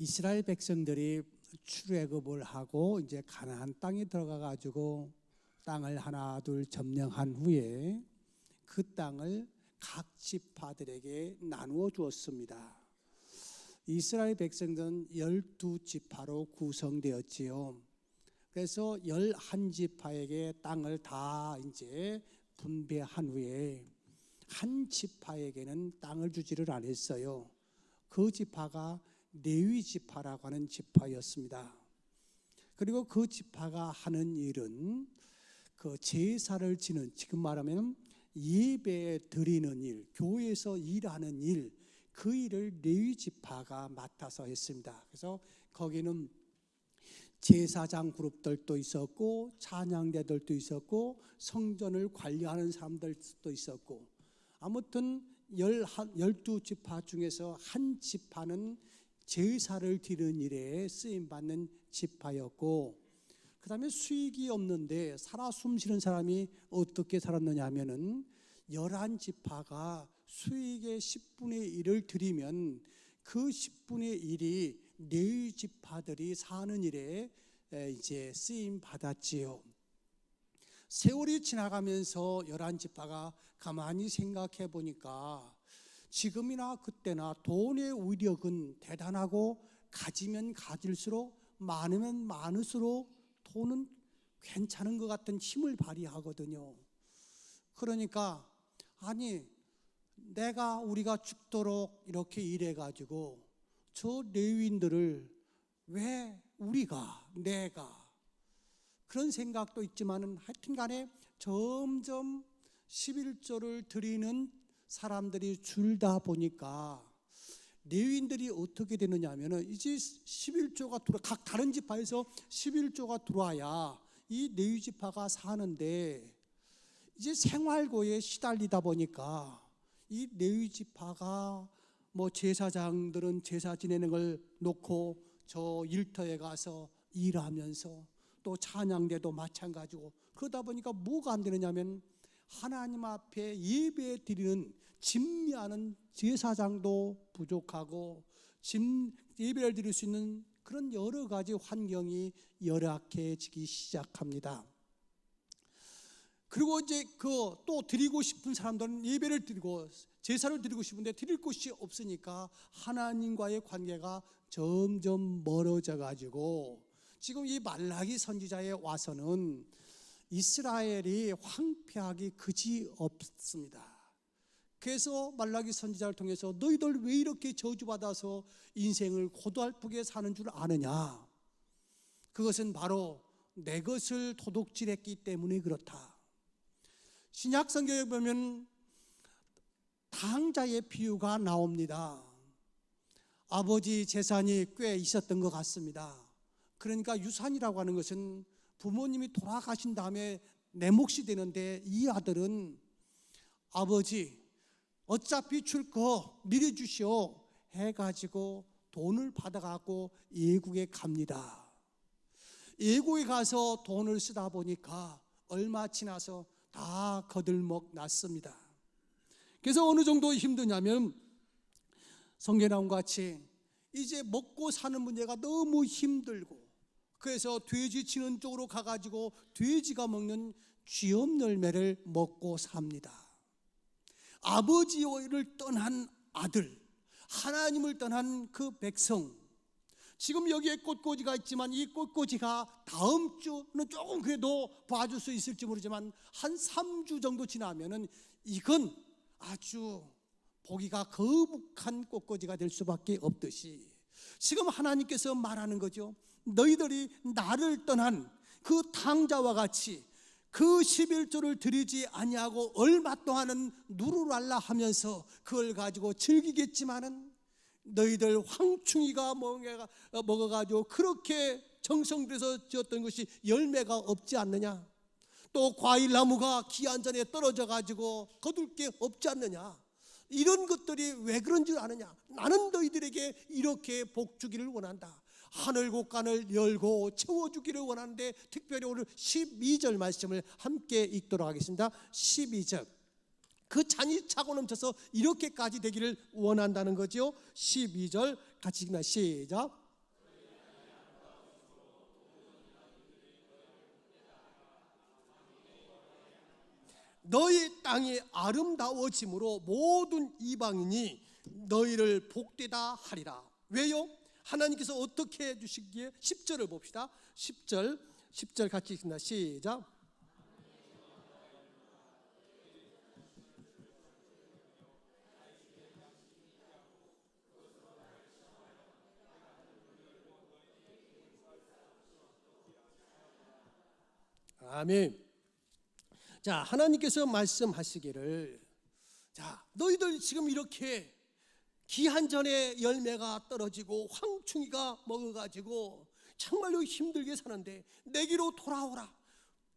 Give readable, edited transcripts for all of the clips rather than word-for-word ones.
이스라엘 백성들이 출애굽을 하고 이제 가나안 땅에 들어가 가지고 땅을 하나 둘 점령한 후에 그 땅을 각 지파들에게 나누어 주었습니다. 이스라엘 백성들은 12지파로 구성되었지요. 그래서 11지파에게 땅을 다 이제 분배한 후에 한 지파에게는 땅을 주지를 않았어요. 그 지파가 레위 지파라고 하는 지파였습니다. 그리고 그 지파가 하는 일은 그 제사를 지는, 지금 말하면 예배 드리는 일, 교회에서 일하는 일, 그 일을 레위 지파가 맡아서 했습니다. 그래서 거기는 제사장 그룹들도 있었고 찬양대들도 있었고 성전을 관리하는 사람들도 있었고, 아무튼 12지파 중에서 한 지파는 제사를 드리는 일에 쓰임받는 지파였고, 그 다음에 수익이 없는데 살아 숨쉬는 사람이 어떻게 살았느냐 하면은 11지파가 수익의 10분의 1을 드리면 그 10분의 1이 레위 지파들이 사는 일에 이제 쓰임 받았지요. 세월이 지나가면서 11지파가 가만히 생각해 보니까 지금이나 그때나 돈의 위력은 대단하고 가지면 가질수록 많으면 많을수록 돈은 괜찮은 것 같은 힘을 발휘하거든요. 그러니까 아니 우리가 죽도록 이렇게 일해가지고 저 레위인들을 왜 내가 그런 생각도 있지만은 하여튼간에 점점 11조를 드리는 사람들이 줄다 보니까 레위인들이 어떻게 되느냐 하면은 이제 11조가 각 다른 지파에서 11조가 들어와야 이 레위 지파가 사는데, 이제 생활고에 시달리다 보니까 이 레위 지파가 뭐 제사장들은 제사 지내는 걸 놓고 저 일터에 가서 일하면서 또 찬양대도 마찬가지고, 그러다 보니까 뭐가 안 되느냐면 하나님 앞에 예배 드리는 진미하는 제사장도 부족하고 예배를 드릴 수 있는 그런 여러 가지 환경이 열악해지기 시작합니다. 그리고 이제 또 드리고 싶은 사람들은 예배를 드리고 제사를 드리고 싶은데 드릴 곳이 없으니까 하나님과의 관계가 점점 멀어져 가지고 지금 이 말라기 선지자에 와서는 이스라엘이 황폐하기 그지없습니다. 그래서 말라기 선지자를 통해서 너희들 왜 이렇게 저주받아서 인생을 고달프게 사는 줄 아느냐, 그것은 바로 내 것을 도둑질했기 때문에 그렇다. 신약 성경에 보면 당자의 비유가 나옵니다. 아버지 재산이 꽤 있었던 것 같습니다. 그러니까 유산이라고 하는 것은 부모님이 돌아가신 다음에 내 몫이 되는데, 이 아들은 아버지 어차피 줄 거 미리 주시오 해가지고 돈을 받아갖고 예국에 갑니다. 예국에 가서 돈을 쓰다 보니까 얼마 지나서 다 거들먹 났습니다. 그래서 어느 정도 힘드냐면 성경에 나온 것 같이 이제 먹고 사는 문제가 너무 힘들고, 그래서 돼지 치는 쪽으로 가가지고 돼지가 먹는 쥐염 열매를 먹고 삽니다. 아버지를 떠난 아들, 하나님을 떠난 그 백성, 지금 여기에 꽃꽂이가 있지만 이 꽃꽂이가 다음 주는 조금 그래도 봐줄 수 있을지 모르지만 한 3주 정도 지나면은 이건 아주 보기가 거북한 꽃꽂이가 될 수밖에 없듯이, 지금 하나님께서 말하는 거죠. 너희들이 나를 떠난 그 탕자와 같이 그 11조를 드리지 아니하고 얼마 동안은 누르랄라 하면서 그걸 가지고 즐기겠지만은 너희들 황충이가 먹어가지고 그렇게 정성들여서 지었던 것이 열매가 없지 않느냐, 또 과일나무가 기한전에 떨어져 가지고 거둘 게 없지 않느냐, 이런 것들이 왜 그런 줄 아느냐, 나는 너희들에게 이렇게 복 주기를 원한다. 하늘 곳간을 열고 채워주기를 원하는데, 특별히 오늘 12절 말씀을 함께 읽도록 하겠습니다. 12절, 그 잔이 차고 넘쳐서 이렇게까지 되기를 원한다는 거죠. 12절 같이 읽나 시작. 너희 땅이 아름다워짐으로 모든 이방인이 너희를 복되다 하리라. 왜요? 하나님께서 어떻게 해주시기에? 10절을 봅시다. 10절 같이 읽습니다. 시작. 아멘. 자, 하나님께서 말씀하시기를, 자, 너희들 지금 이렇게 기한전에 열매가 떨어지고 황충이가 먹어가지고 정말로 힘들게 사는데 내게로 돌아오라.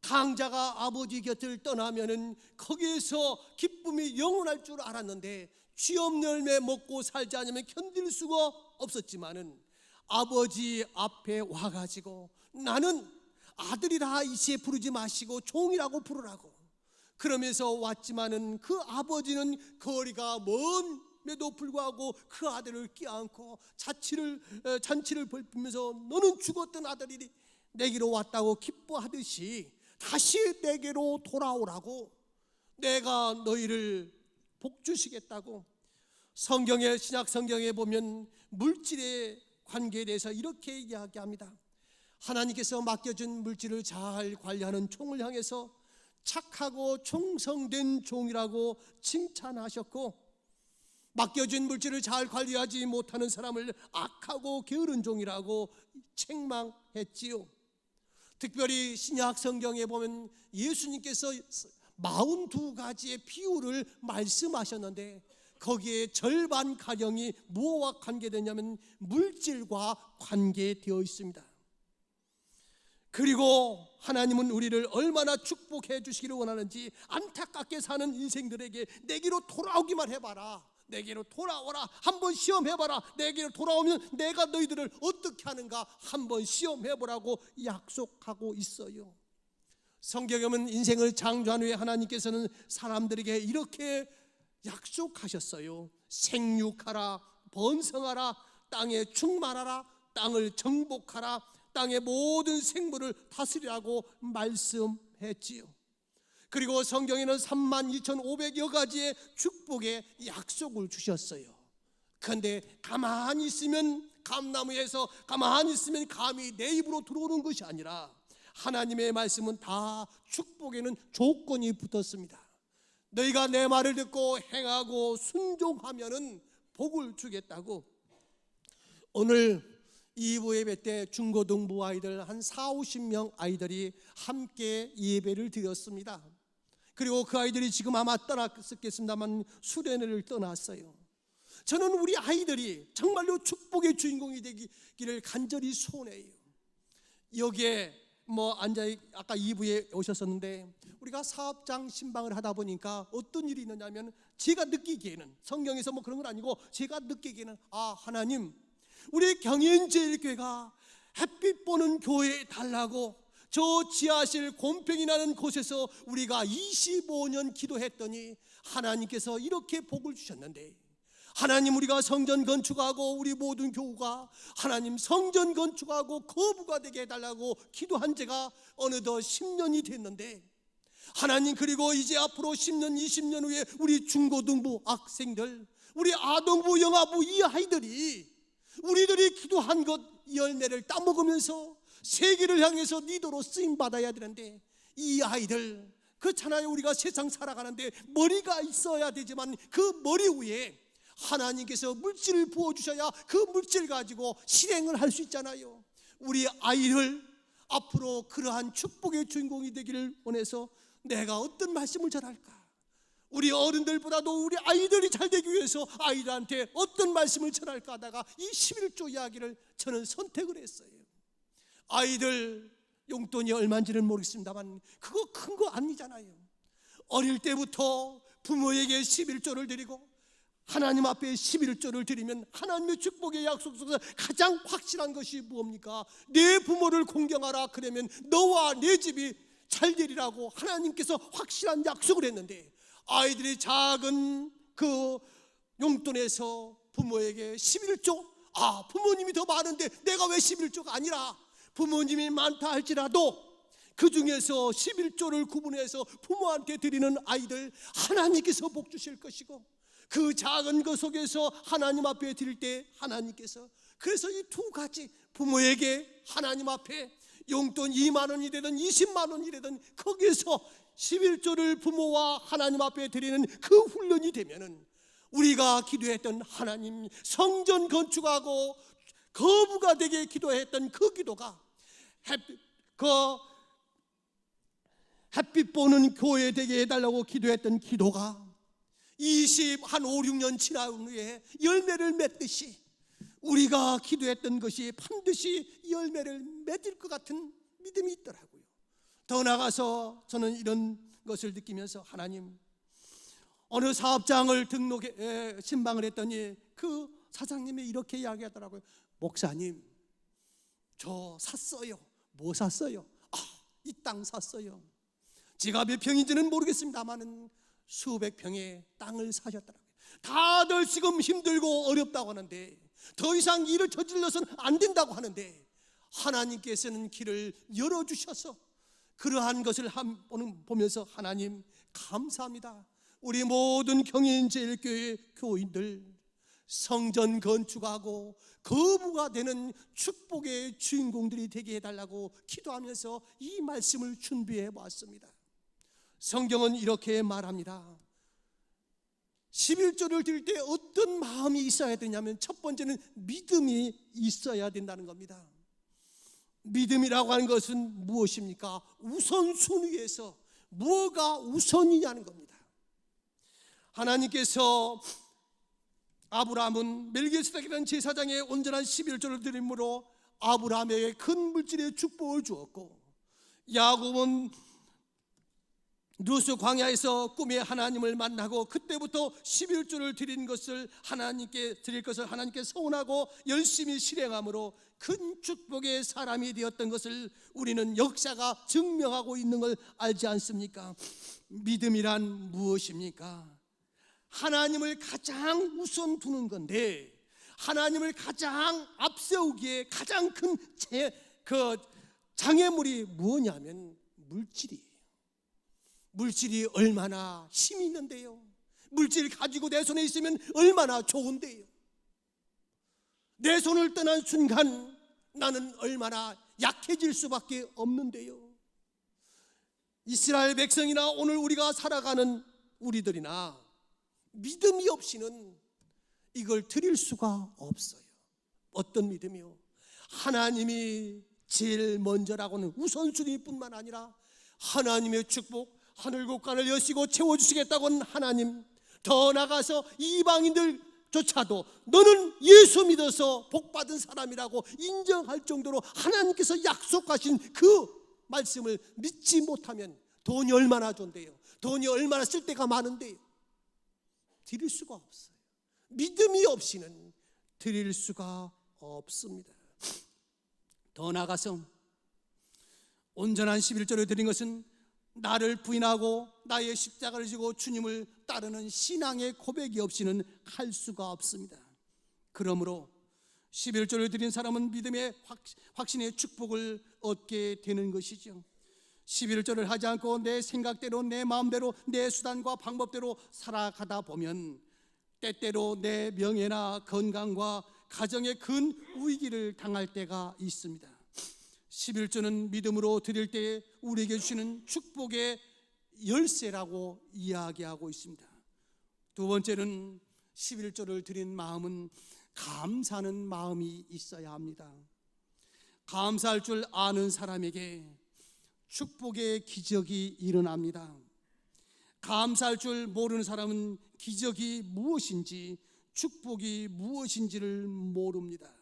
당자가 아버지 곁을 떠나면은 거기에서 기쁨이 영원할 줄 알았는데 쥐없는 열매 먹고 살지 않으면 견딜 수가 없었지만은 아버지 앞에 와가지고 나는 아들이라 이제 부르지 마시고 종이라고 부르라고 그러면서 왔지만은 그 아버지는 거리가 먼에도 불구하고 그 아들을 껴안고 잔치를 벌이면서 너는 죽었던 아들이 내게로 왔다고 기뻐하듯이 다시 내게로 돌아오라고, 내가 너희를 복주시겠다고. 성경에, 신약 성경에 보면 물질의 관계에 대해서 이렇게 이야기합니다. 하나님께서 맡겨준 물질을 잘 관리하는 종을 향해서 착하고 충성된 종이라고 칭찬하셨고, 맡겨준 물질을 잘 관리하지 못하는 사람을 악하고 게으른 종이라고 책망했지요. 특별히 신약 성경에 보면 예수님께서 42가지의 비유를 말씀하셨는데 거기에 절반가량이 무엇과 관계되냐면 물질과 관계되어 있습니다. 그리고 하나님은 우리를 얼마나 축복해 주시기를 원하는지, 안타깝게 사는 인생들에게 내게로 돌아오기만 해봐라, 내게로 돌아오라, 한번 시험해봐라, 내게로 돌아오면 내가 너희들을 어떻게 하는가 한번 시험해보라고 약속하고 있어요. 성경에 보면 인생을 창조한 후에 하나님께서는 사람들에게 이렇게 약속하셨어요. 생육하라, 번성하라, 땅에 충만하라, 땅을 정복하라, 땅의 모든 생물을 다스리라고 말씀했지요. 그리고 성경에는 32,500여 가지의 축복의 약속을 주셨어요. 그런데 가만히 있으면, 감나무에서 가만히 있으면 감이 내 입으로 들어오는 것이 아니라 하나님의 말씀은 다 축복에는 조건이 붙었습니다. 너희가 내 말을 듣고 행하고 순종하면은 복을 주겠다고. 오늘 2부 예배 때 중고등부 아이들 한 40-50명 아이들이 함께 예배를 드렸습니다. 그리고 그 아이들이 지금 아마 떠났겠습니다만 수련회를 떠났어요. 저는 우리 아이들이 정말로 축복의 주인공이 되기를 간절히 소원해요. 여기에 앉아, 아까 2부에 오셨었는데 우리가 사업장 신방을 하다 보니까 어떤 일이 있느냐면, 제가 느끼기에는, 성경에서 그런 건 아니고 제가 느끼기에는, 하나님, 우리 경인제일교회가 햇빛 보는 교회에 달라고 저 지하실 곰팡이 나는 곳에서 우리가 25년 기도했더니 하나님께서 이렇게 복을 주셨는데, 하나님, 우리가 성전 건축하고 우리 모든 교우가 하나님 성전 건축하고 거부가 되게 해달라고 기도한 지가 어느덧 10년이 됐는데, 하나님, 그리고 이제 앞으로 10년 20년 후에 우리 중고등부 학생들, 우리 아동부 영아부 이 아이들이 우리들이 기도한 것 열매를 따먹으면서 세계를 향해서 리더로 쓰임받아야 되는데, 이 아이들, 그렇잖아요. 우리가 세상 살아가는데 머리가 있어야 되지만 그 머리 위에 하나님께서 물질을 부어주셔야 그 물질 가지고 실행을 할 수 있잖아요. 우리 아이를 앞으로 그러한 축복의 주인공이 되기를 원해서 내가 어떤 말씀을 전할까? 우리 어른들보다도 우리 아이들이 잘 되기 위해서 아이들한테 어떤 말씀을 전할까 하다가 이 11조 이야기를 저는 선택을 했어요. 아이들 용돈이 얼마인지는 모르겠습니다만 그거 큰 거 아니잖아요. 어릴 때부터 부모에게 11조를 드리고 하나님 앞에 11조를 드리면 하나님의 축복의 약속 속에서 가장 확실한 것이 무엇입니까? 내 부모를 공경하라, 그러면 너와 내 집이 잘 되리라고 하나님께서 확실한 약속을 했는데, 아이들이 작은 그 용돈에서 부모에게 11조? 부모님이 더 많은데 내가 왜 11조가 아니라, 부모님이 많다 할지라도 그 중에서 11조를 구분해서 부모한테 드리는 아이들 하나님께서 복 주실 것이고, 그 작은 것 속에서 하나님 앞에 드릴 때 하나님께서, 그래서 이 두 가지, 부모에게 하나님 앞에 용돈 2만 원이 되든 20만 원이 되든 거기서 11조를 부모와 하나님 앞에 드리는 그 훈련이 되면은 우리가 기도했던 하나님, 성전 건축하고 거부가 되게 기도했던 그 기도가, 햇빛 보는 교회 되게 해달라고 기도했던 기도가 한 5, 6년 지난 후에 열매를 맺듯이 우리가 기도했던 것이 반드시 열매를 맺을 것 같은 믿음이 있더라고요. 더 나아가서 저는 이런 것을 느끼면서, 하나님, 어느 사업장을 신방을 했더니 그 사장님이 이렇게 이야기하더라고요. 목사님, 저 샀어요. 뭐 샀어요? 이 땅 샀어요. 지가 몇 평인지는 모르겠습니다만은 수백 평의 땅을 사셨더라고요. 다들 지금 힘들고 어렵다고 하는데, 더 이상 일을 저질러서는 안 된다고 하는데, 하나님께서는 길을 열어주셔서 그러한 것을 보면서, 하나님 감사합니다. 우리 모든 경인제일교회 교인들 성전 건축하고 거부가 되는 축복의 주인공들이 되게 해달라고 기도하면서 이 말씀을 준비해 왔습니다. 성경은 이렇게 말합니다. 11조를 드릴 때 어떤 마음이 있어야 되냐면, 첫 번째는 믿음이 있어야 된다는 겁니다. 믿음이라고 하는 것은 무엇입니까? 우선순위에서 뭐가 우선이냐는 겁니다. 하나님께서 아브라함은 멜기세덱이라는 제사장의 온전한 11조를 드림으로 아브라함에게 큰 물질의 축복을 주었고, 야곱은 루스 광야에서 꿈에 하나님을 만나고 그때부터 11조를 드릴 것을 하나님께 서운하고 열심히 실행함으로 큰 축복의 사람이 되었던 것을 우리는 역사가 증명하고 있는 걸 알지 않습니까? 믿음이란 무엇입니까? 하나님을 가장 우선 두는 건데, 하나님을 가장 앞세우기에 가장 큰 장애물이 뭐냐면 물질이에요. 물질이 얼마나 힘이 있는데요. 물질 가지고 내 손에 있으면 얼마나 좋은데요. 내 손을 떠난 순간 나는 얼마나 약해질 수밖에 없는데요. 이스라엘 백성이나 오늘 우리가 살아가는 우리들이나 믿음이 없이는 이걸 드릴 수가 없어요. 어떤 믿음이요? 하나님이 제일 먼저라고는 우선순위뿐만 아니라 하나님의 축복, 하늘 곳간을 여시고 채워주시겠다고는 하나님, 더 나가서 이방인들조차도 너는 예수 믿어서 복받은 사람이라고 인정할 정도로 하나님께서 약속하신 그 말씀을 믿지 못하면 돈이 얼마나 좋은데요, 돈이 얼마나 쓸 데가 많은데요, 드릴 수가 없어요. 믿음이 없이는 드릴 수가 없습니다. 더 나아가서 온전한 11조를 드린 것은 나를 부인하고 나의 십자가를 지고 주님을 따르는 신앙의 고백이 없이는 할 수가 없습니다. 그러므로 11조를 드린 사람은 믿음의 확신의 축복을 얻게 되는 것이죠. 11조를 하지 않고 내 생각대로, 내 마음대로, 내 수단과 방법대로 살아가다 보면 때때로 내 명예나 건강과 가정의 큰 위기를 당할 때가 있습니다. 11조는 믿음으로 드릴 때 우리에게 주시는 축복의 열쇠라고 이야기하고 있습니다. 두 번째는 11조를 드린 마음은 감사하는 마음이 있어야 합니다. 감사할 줄 아는 사람에게 축복의 기적이 일어납니다. 감사할 줄 모르는 사람은 기적이 무엇인지, 축복이 무엇인지를 모릅니다.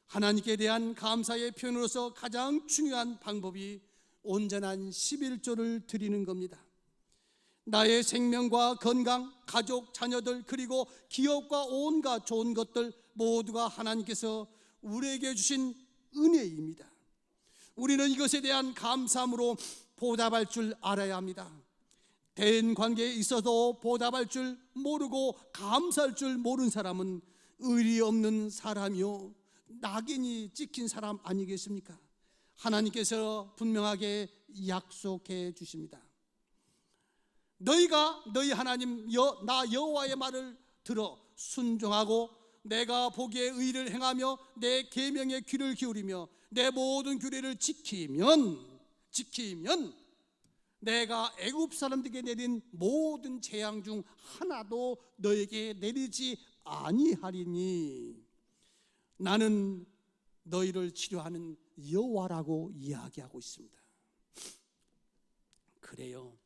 하나님께 대한 감사의 표현으로서 가장 중요한 방법이 온전한 11조를 드리는 겁니다. 나의 생명과 건강, 가족, 자녀들, 그리고 기업과 온갖 좋은 것들 모두가 하나님께서 우리에게 주신 은혜입니다. 우리는 이것에 대한 감사함으로 보답할 줄 알아야 합니다. 대인 관계에 있어도 보답할 줄 모르고 감사할 줄 모르는 사람은 의리 없는 사람이요, 낙인이 찍힌 사람 아니겠습니까? 하나님께서 분명하게 약속해 주십니다. 너희가 너희 하나님 나 여호와의 말을 들어 순종하고 내가 보기에 의를 행하며 내 계명에 귀를 기울이며 내 모든 규례를 지키면 내가 애굽 사람들에게 내린 모든 재앙 중 하나도 너에게 내리지 아니하리니 나는 너희를 치료하는 여호와라고 이야기하고 있습니다. 그래요,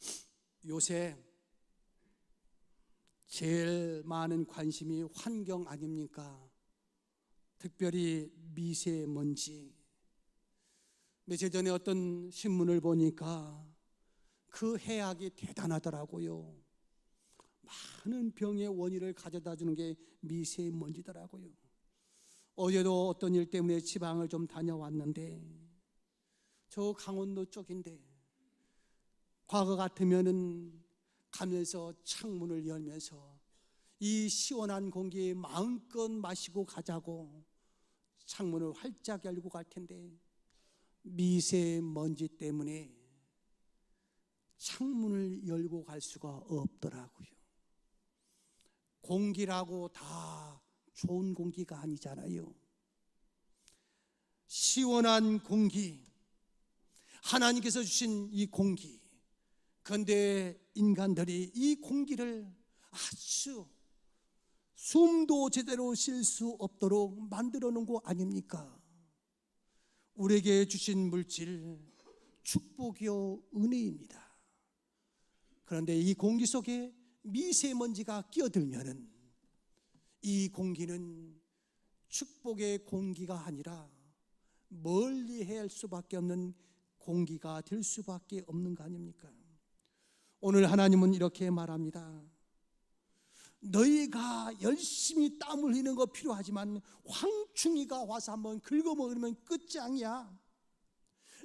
요새 제일 많은 관심이 환경 아닙니까? 특별히 미세먼지. 며칠 전에 어떤 신문을 보니까 그 해악이 대단하더라고요. 많은 병의 원인을 가져다 주는 게 미세먼지더라고요. 어제도 어떤 일 때문에 지방을 좀 다녀왔는데, 저 강원도 쪽인데 과거 같으면은 가면서 창문을 열면서 이 시원한 공기 마음껏 마시고 가자고 창문을 활짝 열고 갈 텐데, 미세먼지 때문에 창문을 열고 갈 수가 없더라고요. 공기라고 다 좋은 공기가 아니잖아요. 시원한 공기, 하나님께서 주신 이 공기, 그런데 인간들이 이 공기를 아주 숨도 제대로 쉴 수 없도록 만들어 놓은 거 아닙니까? 우리에게 주신 물질, 축복이요 은혜입니다. 그런데 이 공기 속에 미세먼지가 끼어들면은 이 공기는 축복의 공기가 아니라 멀리할 수밖에 없는 공기가 될 수밖에 없는 거 아닙니까? 오늘 하나님은 이렇게 말합니다. 너희가 열심히 땀 흘리는 거 필요하지만 황충이가 와서 한번 긁어먹으면 끝장이야.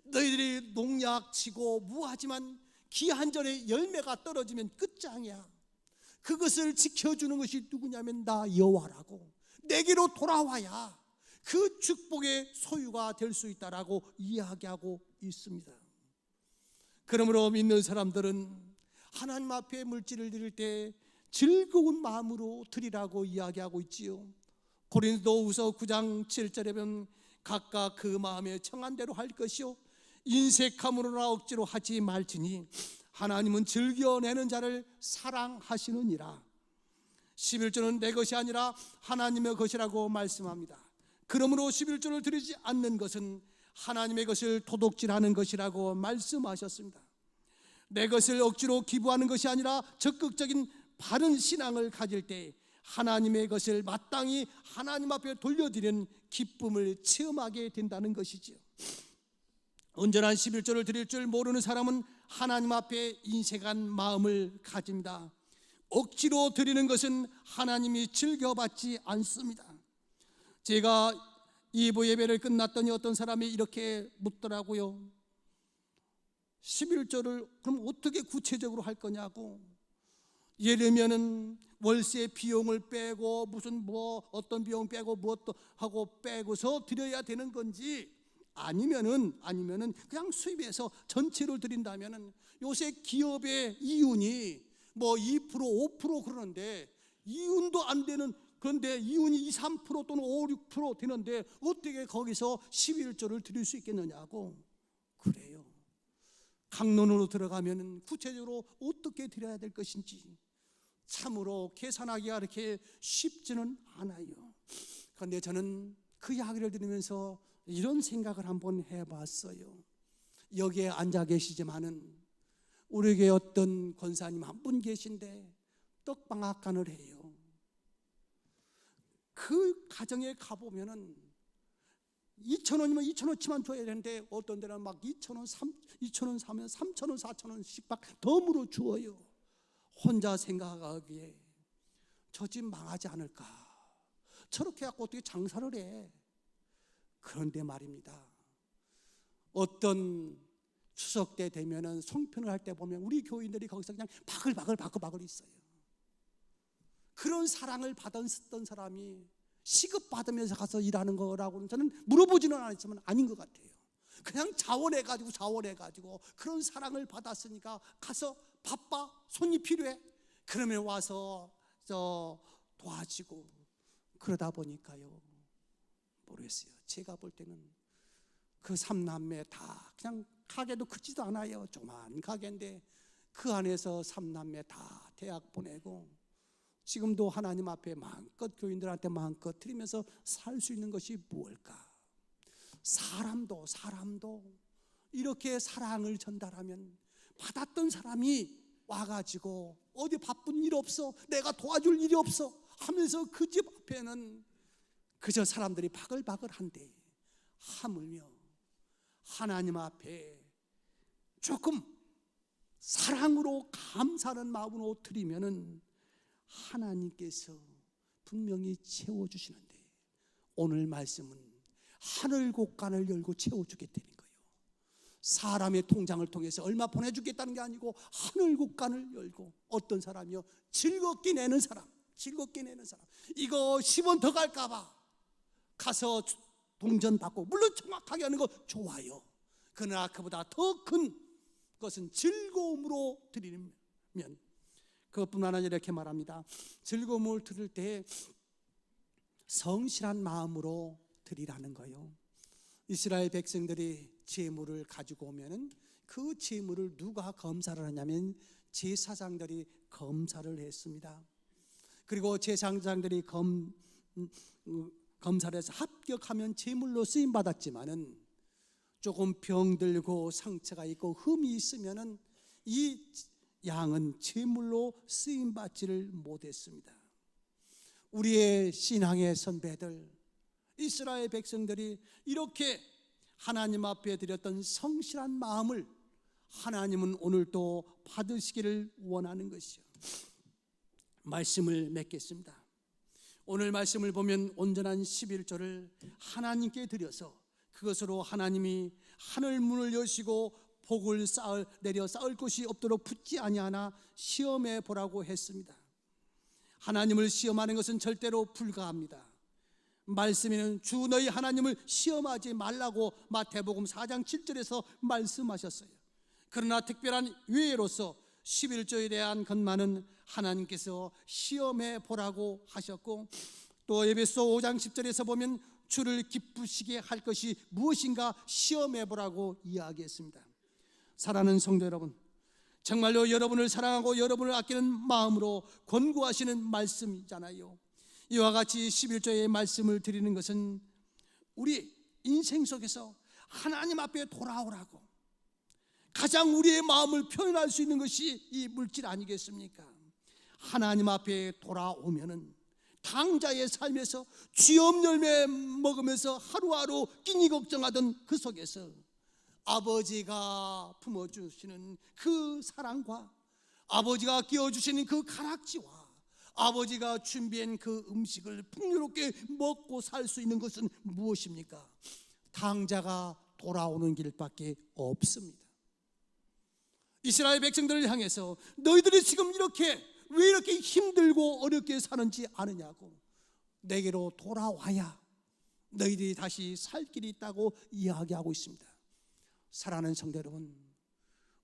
너희들이 농약 치고 무하지만 기한절에 열매가 떨어지면 끝장이야. 그것을 지켜주는 것이 누구냐면 나 여호와라고, 내게로 돌아와야 그 축복의 소유가 될 수 있다라고 이야기하고 있습니다. 그러므로 믿는 사람들은 하나님 앞에 물질을 드릴 때 즐거운 마음으로 드리라고 이야기하고 있지요. 고린도후서 9장 7절에 보면 각각 그 마음에 청한 대로 할 것이요 인색함으로나 억지로 하지 말지니 하나님은 즐겨내는 자를 사랑하시느니라. 11조는 내 것이 아니라 하나님의 것이라고 말씀합니다. 그러므로 11조를 드리지 않는 것은 하나님의 것을 도둑질하는 것이라고 말씀하셨습니다. 내 것을 억지로 기부하는 것이 아니라 적극적인 바른 신앙을 가질 때 하나님의 것을 마땅히 하나님 앞에 돌려드리는 기쁨을 체험하게 된다는 것이지요. 온전한 11조를 드릴 줄 모르는 사람은 하나님 앞에 인색한 마음을 가집니다. 억지로 드리는 것은 하나님이 즐겨받지 않습니다. 제가 2부 예배를 끝났더니 어떤 사람이 이렇게 묻더라고요. 11조를 그럼 어떻게 구체적으로 할 거냐고. 예를 들면은 월세 비용을 빼고 무슨 어떤 비용 빼고 무엇도 하고 빼고서 드려야 되는 건지, 아니면은 그냥 수입해서 전체를 드린다면은 요새 기업의 이윤이 2% 5% 그러는데 이윤도 안 되는, 그런데 이윤이 2, 3% 또는 5, 6% 되는데 어떻게 거기서 11조를 드릴 수 있겠느냐고. 그래요. 강론으로 들어가면 구체적으로 어떻게 드려야 될 것인지 참으로 계산하기가 그렇게 쉽지는 않아요. 그런데 저는 그 이야기를 들으면서 이런 생각을 한번 해봤어요. 여기에 앉아 계시지만은 우리에게 어떤 권사님 한 분 계신데 떡방앗간을 해요. 그 가정에 가보면은 2,000원이면 2,000원치만 줘야 되는데 어떤 데는 막 2,000원, 2,000원 사면 3,000원, 4,000원씩 막 덤으로 주어요. 혼자 생각하기에 저 집 망하지 않을까, 저렇게 해갖고 어떻게 장사를 해. 그런데 말입니다, 어떤 추석 때 되면은 송편을 할 때 보면 우리 교인들이 거기서 그냥 바글바글 있어요. 그런 사랑을 받았던 사람이 시급받으면서 가서 일하는 거라고는 저는 물어보지는 않았지만 아닌 것 같아요. 그냥 자원해가지고 그런 사랑을 받았으니까 가서 바빠, 손이 필요해, 그러면 와서 도와주고. 그러다 보니까요, 모르겠어요. 제가 볼 때는 그 삼남매 다 그냥 가게도 크지도 않아요. 조그만 가게인데 그 안에서 삼남매 다 대학 보내고 지금도 하나님 앞에 마음껏 교인들한테 마음껏 드리면서 살 수 있는 것이 무엇일까? 사람도 이렇게 사랑을 전달하면 받았던 사람이 와가지고 어디 바쁜 일 없어, 내가 도와줄 일이 없어 하면서 그 집 앞에는 그저 사람들이 바글바글한데, 하물며 하나님 앞에 조금 사랑으로 감사하는 마음으로 드리면은 하나님께서 분명히 채워주시는데, 오늘 말씀은 하늘 곳간을 열고 채워주겠다는 거예요. 사람의 통장을 통해서 얼마 보내주겠다는 게 아니고 하늘 곳간을 열고, 어떤 사람이요? 즐겁게 내는 사람. 이거 10원 더 갈까봐 가서 동전 받고, 물론 정확하게 하는 거 좋아요. 그러나 그보다 더 큰 것은 즐거움으로 드리면, 그것뿐만 아니라 이렇게 말합니다. 즐거움을 드릴 때 성실한 마음으로 드리라는 거예요. 이스라엘 백성들이 제물을 가지고 오면은 그 제물을 누가 검사를 하냐면 제사장들이 검사를 했습니다. 그리고 제사장들이 검사를 해서 합격하면 제물로 쓰임 받았지만은 조금 병들고 상처가 있고 흠이 있으면은 이 양은 제물로 쓰임 받지를 못했습니다. 우리의 신앙의 선배들, 이스라엘 백성들이 이렇게 하나님 앞에 드렸던 성실한 마음을 하나님은 오늘도 받으시기를 원하는 것이요. 말씀을 맺겠습니다. 오늘 말씀을 보면 온전한 11조를 하나님께 드려서 그것으로 하나님이 하늘 문을 여시고 복을 내려 쌓을 곳이 없도록 붙지 아니하나 시험해 보라고 했습니다. 하나님을 시험하는 것은 절대로 불가합니다. 말씀에는 주 너희 하나님을 시험하지 말라고 마태복음 4장 7절에서 말씀하셨어요. 그러나 특별한 예외로서 11조에 대한 것만은 하나님께서 시험해 보라고 하셨고, 또 에베소 5장 10절에서 보면 주를 기쁘시게 할 것이 무엇인가 시험해 보라고 이야기했습니다. 사랑하는 성도 여러분, 정말로 여러분을 사랑하고 여러분을 아끼는 마음으로 권고하시는 말씀이잖아요. 이와 같이 11조의 말씀을 드리는 것은 우리 인생 속에서 하나님 앞에 돌아오라고, 가장 우리의 마음을 표현할 수 있는 것이 이 물질 아니겠습니까? 하나님 앞에 돌아오면은 당자의 삶에서 쥐엄 열매 먹으면서 하루하루 끼니 걱정하던 그 속에서 아버지가 품어주시는 그 사랑과 아버지가 끼워주시는 그 가락지와 아버지가 준비한 그 음식을 풍요롭게 먹고 살 수 있는 것은 무엇입니까? 당자가 돌아오는 길밖에 없습니다. 이스라엘 백성들을 향해서 너희들이 지금 왜 이렇게 힘들고 어렵게 사는지 아느냐고, 내게로 돌아와야 너희들이 다시 살 길이 있다고 이야기하고 있습니다. 사랑하는 성도 여러분,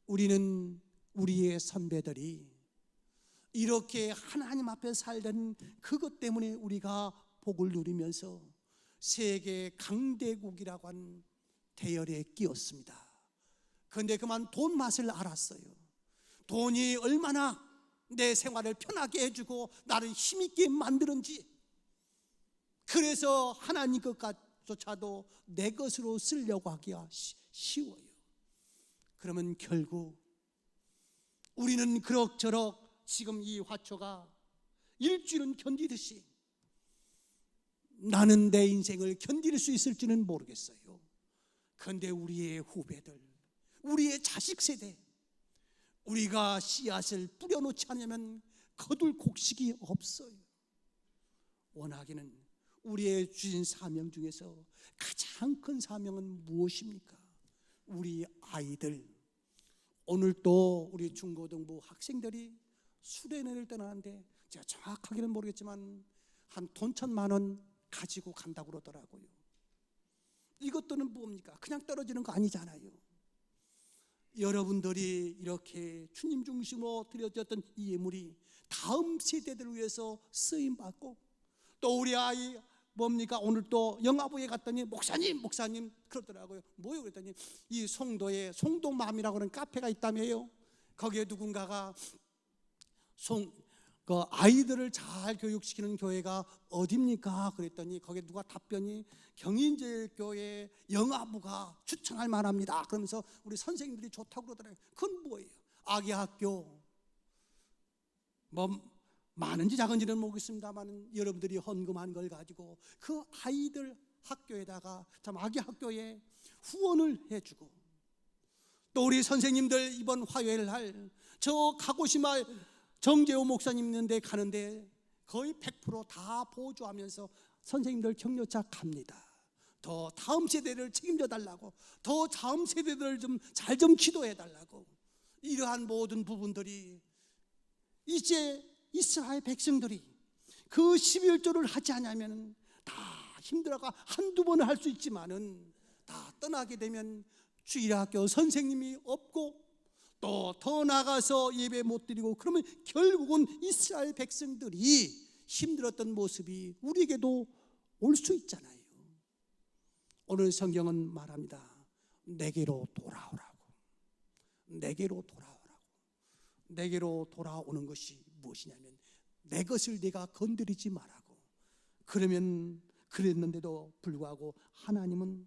우리는 우리의 선배들이 이렇게 하나님 앞에 살던 그것 때문에 우리가 복을 누리면서 세계 강대국이라고 하는 대열에 끼었습니다. 그런데 그만 돈 맛을 알았어요. 돈이 얼마나 내 생활을 편하게 해주고 나를 힘있게 만드는지, 그래서 하나님 것조차도 내 것으로 쓰려고 하기가 쉬워요. 그러면 결국 우리는 그럭저럭 지금 이 화초가 일주일은 견디듯이 나는 내 인생을 견딜 수 있을지는 모르겠어요. 그런데 우리의 후배들, 우리의 자식 세대, 우리가 씨앗을 뿌려놓지 않으면 거둘 곡식이 없어요. 원하기는 우리의 주신 사명 중에서 가장 큰 사명은 무엇입니까? 우리 아이들, 오늘 또 우리 중고등부 학생들이 수련회를 떠나는데 제가 정확하게는 모르겠지만 한 돈 1,000만 원 가지고 간다고 그러더라고요. 이것들은 뭡니까? 그냥 떨어지는 거 아니잖아요. 여러분들이 이렇게 주님 중심으로 드려졌던 이 예물이 다음 세대들을 위해서 쓰임받고, 또 우리 아이 뭡니까? 오늘 또 영화부에 갔더니 목사님 그러더라고요. 뭐요? 그랬더니 이 송도에 송도맘이라고 하는 카페가 있다며요. 거기에 누군가가 그 아이들을 잘 교육시키는 교회가 어딥니까? 그랬더니 거기에 누가 답변이 경인제일교회 영아부가 추천할 만합니다. 그러면서 우리 선생님들이 좋다고 그러더라고요. 그건 뭐예요? 아기 학교, 뭐 많은지 작은지는 모르겠습니다만 여러분들이 헌금한 걸 가지고 그 아이들 학교에다가 참 아기 학교에 후원을 해주고, 또 우리 선생님들 이번 화요일 날 저 가고시마 정재호 목사님 있는데 가는데 거의 100% 보조하면서 선생님들 격려차 갑니다. 더 다음 세대를 책임져 달라고, 더 다음 세대들 좀 잘 좀 기도해 달라고. 이러한 모든 부분들이 이제 이스라엘 백성들이 그 11조를 하지 않으면 다 힘들어가 한두 번은 할 수 있지만은 다 떠나게 되면 주일학교 선생님이 없고 또 더 나가서 예배 못 드리고, 그러면 결국은 이스라엘 백성들이 힘들었던 모습이 우리에게도 올 수 있잖아요. 오늘 성경은 말합니다. 내게로 돌아오라고. 내게로 돌아오라고. 내게로 돌아오는 것이 무엇이냐면 내 것을 내가 건드리지 말라고. 그러면 그랬는데도 불구하고 하나님은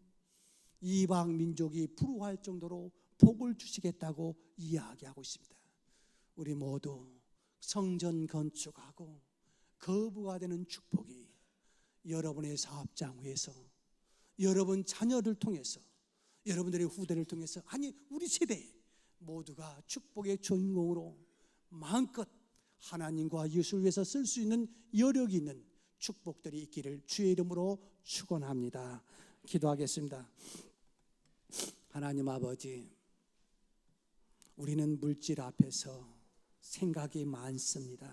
이방 민족이 부러워할 정도로 복을 주시겠다고 이야기하고 있습니다. 우리 모두 성전 건축하고 거부가 되는 축복이 여러분의 사업장 위에서, 여러분 자녀를 통해서, 여러분들의 후대를 통해서, 아니 우리 세대 모두가 축복의 주인공으로 마음껏 하나님과 예수를 위해서 쓸 수 있는 여력이 있는 축복들이 있기를 주의 이름으로 축원합니다. 기도하겠습니다. 하나님 아버지, 우리는 물질 앞에서 생각이 많습니다.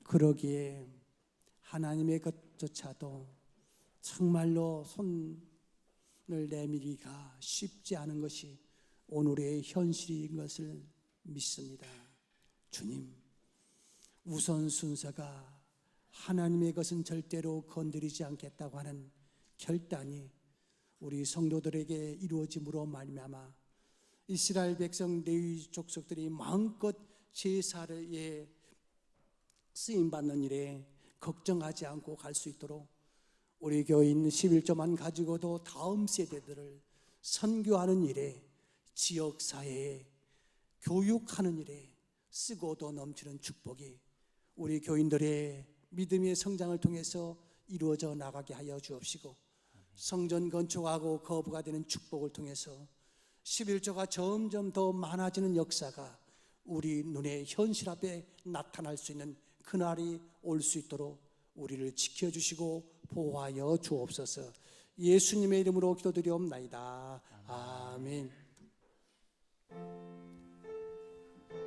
그러기에 하나님의 것조차도 정말로 손을 내밀기가 쉽지 않은 것이 오늘의 현실인 것을 믿습니다. 주님, 우선 순서가 하나님의 것은 절대로 건드리지 않겠다고 하는 결단이 우리 성도들에게 이루어짐으로 말미암아 이스라엘 백성 레위 족속들이 마음껏 제사를 쓰임받는 일에 걱정하지 않고 갈 수 있도록 우리 교인 11조만 가지고도 다음 세대들을 선교하는 일에, 지역사회에 교육하는 일에 쓰고도 넘치는 축복이 우리 교인들의 믿음의 성장을 통해서 이루어져 나가게 하여 주옵시고, 성전 건축하고 거부가 되는 축복을 통해서 11조가 점점 더 많아지는 역사가 우리 눈에 현실 앞에 나타날 수 있는 그날이 올 수 있도록 우리를 지켜주시고 보호하여 주옵소서. 예수님의 이름으로 기도드리옵나이다. 아멘.